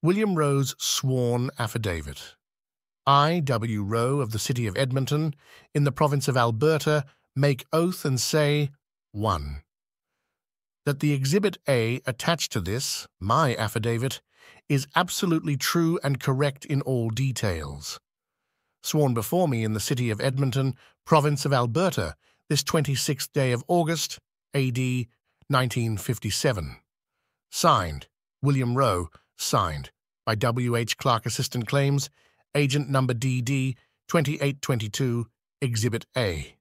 William Roe's sworn affidavit. I, W. Roe of the city of Edmonton, in the province of Alberta, make oath and say, 1. That the Exhibit A attached to this, my affidavit, is absolutely true and correct in all details. Sworn before me in the city of Edmonton, province of Alberta, this 26th day of August, A.D. 1957. Signed, William Roe, signed, by W. H. Clark Assistant Claims, Agent Number DD 2822, Exhibit A.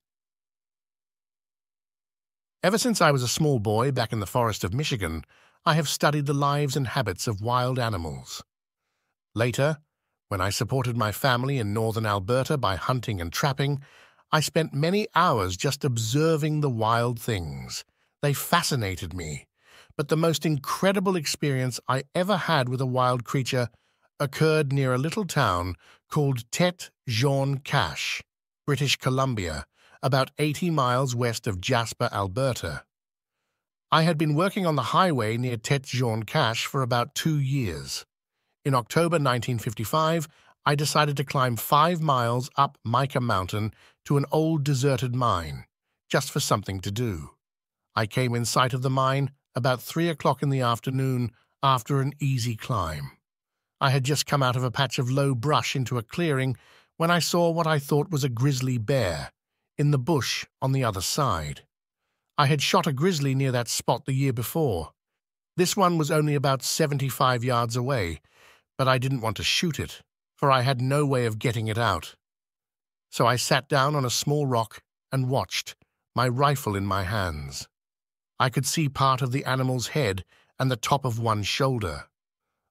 Ever since I was a small boy back in the forest of Michigan, I have studied the lives and habits of wild animals. Later, when I supported my family in northern Alberta by hunting and trapping, I spent many hours just observing the wild things. They fascinated me, but the most incredible experience I ever had with a wild creature occurred near a little town called Tête Jaune Cache, British Columbia, about 80 miles west of Jasper, Alberta. I had been working on the highway near Tête Jaune Cache for about 2 years. In October 1955, I decided to climb 5 miles up Mica Mountain to an old deserted mine, just for something to do. I came in sight of the mine about 3 o'clock in the afternoon after an easy climb. I had just come out of a patch of low brush into a clearing when I saw what I thought was a grizzly bear in the bush on the other side. I had shot a grizzly near that spot the year before. This one was only about 75 yards away, but I didn't want to shoot it, for I had no way of getting it out. So I sat down on a small rock and watched, my rifle in my hands. I could see part of the animal's head and the top of one shoulder.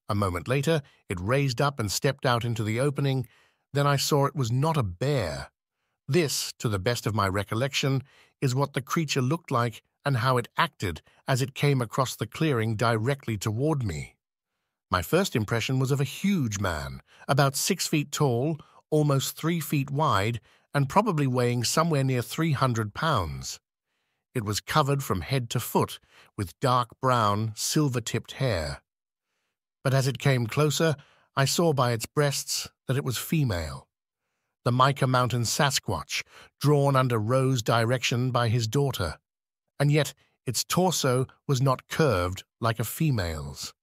A moment later, it raised up and stepped out into the opening. Then I saw it was not a bear. This, to the best of my recollection, is what the creature looked like and how it acted as it came across the clearing directly toward me. My first impression was of a huge man, about 6 feet tall, almost 3 feet wide, and probably weighing somewhere near 300 pounds. It was covered from head to foot with dark brown, silver-tipped hair. But as it came closer, I saw by its breasts that it was female. The Mica Mountain Sasquatch, drawn under Roe's direction by his daughter, and yet its torso was not curved like a female's.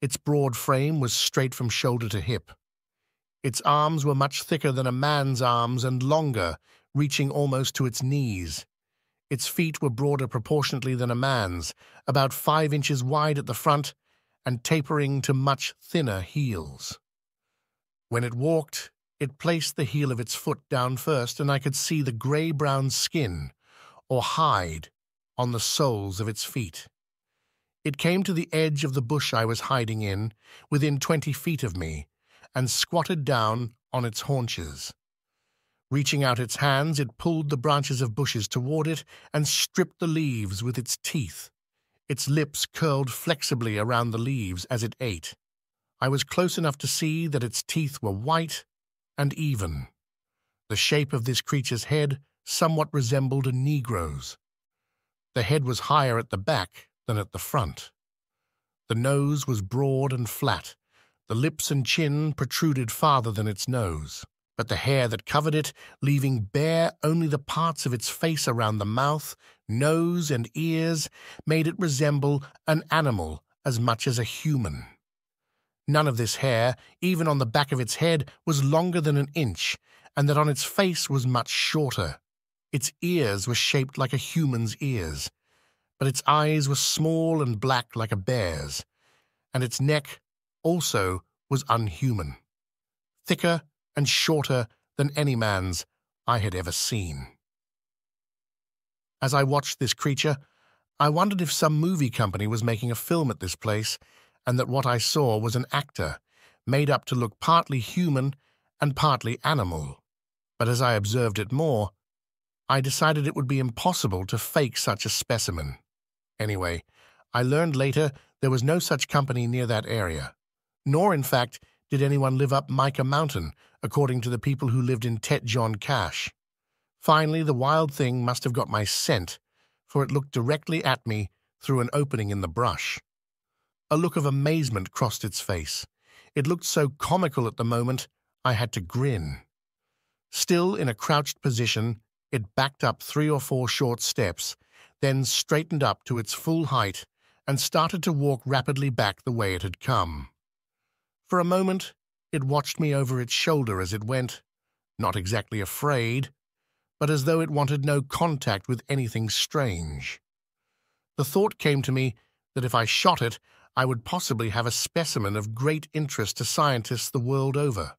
Its broad frame was straight from shoulder to hip. Its arms were much thicker than a man's arms and longer, reaching almost to its knees. Its feet were broader proportionately than a man's, about 5 inches wide at the front and tapering to much thinner heels. When it walked, it placed the heel of its foot down first, and I could see the gray-brown skin, or hide, on the soles of its feet. It came to the edge of the bush I was hiding in, within 20 feet of me, and squatted down on its haunches. Reaching out its hands, it pulled the branches of bushes toward it and stripped the leaves with its teeth. Its lips curled flexibly around the leaves as it ate. I was close enough to see that its teeth were white and even. The shape of this creature's head somewhat resembled a Negro's. The head was higher at the back than at the front. The nose was broad and flat. The lips and chin protruded farther than its nose, but the hair that covered it, leaving bare only the parts of its face around the mouth, nose, and ears, made it resemble an animal as much as a human. None of this hair, even on the back of its head, was longer than an inch, and that on its face was much shorter. Its ears were shaped like a human's ears, but its eyes were small and black like a bear's, and its neck also was unhuman, thicker and shorter than any man's I had ever seen. As I watched this creature, I wondered if some movie company was making a film at this place, and that what I saw was an actor, made up to look partly human and partly animal. But as I observed it more, I decided it would be impossible to fake such a specimen. Anyway, I learned later there was no such company near that area, nor, in fact, did anyone live up Mica Mountain, according to the people who lived in Tête Jaune Cache. Finally, the wild thing must have got my scent, for it looked directly at me through an opening in the brush. A look of amazement crossed its face. It looked so comical at the moment, I had to grin. Still in a crouched position, it backed up 3 or 4 short steps, then straightened up to its full height and started to walk rapidly back the way it had come. For a moment, it watched me over its shoulder as it went, not exactly afraid, but as though it wanted no contact with anything strange. The thought came to me that if I shot it, I would possibly have a specimen of great interest to scientists the world over.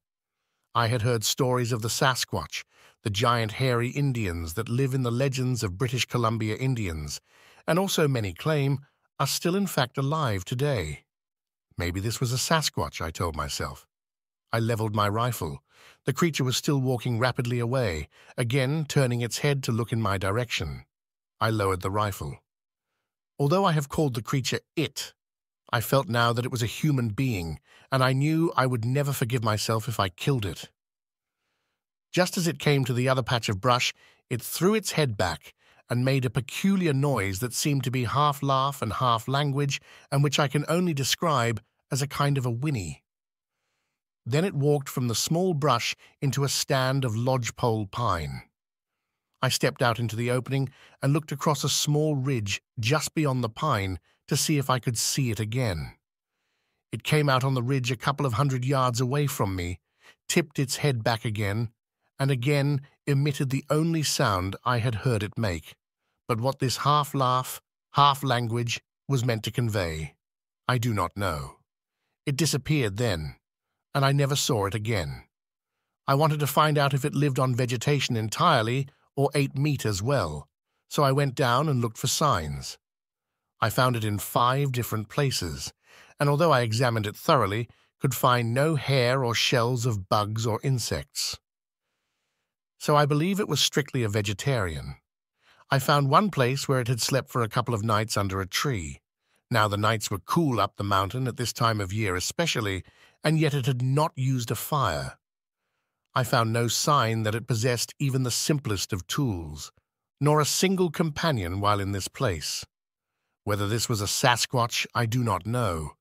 I had heard stories of the Sasquatch, the giant hairy Indians that live in the legends of British Columbia Indians, and also many claim are still in fact alive today. Maybe this was a Sasquatch, I told myself. I leveled my rifle. The creature was still walking rapidly away, again turning its head to look in my direction. I lowered the rifle. Although I have called the creature it, I felt now that it was a human being, and I knew I would never forgive myself if I killed it. Just as it came to the other patch of brush, it threw its head back and made a peculiar noise that seemed to be half laugh and half language, and which I can only describe as a kind of a whinny. Then it walked from the small brush into a stand of lodgepole pine. I stepped out into the opening and looked across a small ridge just beyond the pine to see if I could see it again. It came out on the ridge a couple of 100 yards away from me, tipped its head back again, and again emitted the only sound I had heard it make. But what this half-laugh, half-language was meant to convey, I do not know. It disappeared then, and I never saw it again. I wanted to find out if it lived on vegetation entirely or ate meat as well, so I went down and looked for signs. I found it in 5 different places, and although I examined it thoroughly, could find no hair or shells of bugs or insects. So I believe it was strictly a vegetarian. I found one place where it had slept for a couple of nights under a tree. Now the nights were cool up the mountain at this time of year especially, and yet it had not used a fire. I found no sign that it possessed even the simplest of tools, nor a single companion while in this place. Whether this was a Sasquatch, I do not know.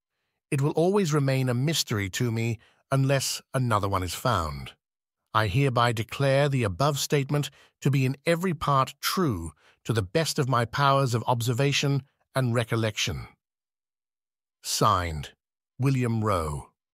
It will always remain a mystery to me unless another one is found. I hereby declare the above statement to be in every part true to the best of my powers of observation and recollection. Signed, William Roe.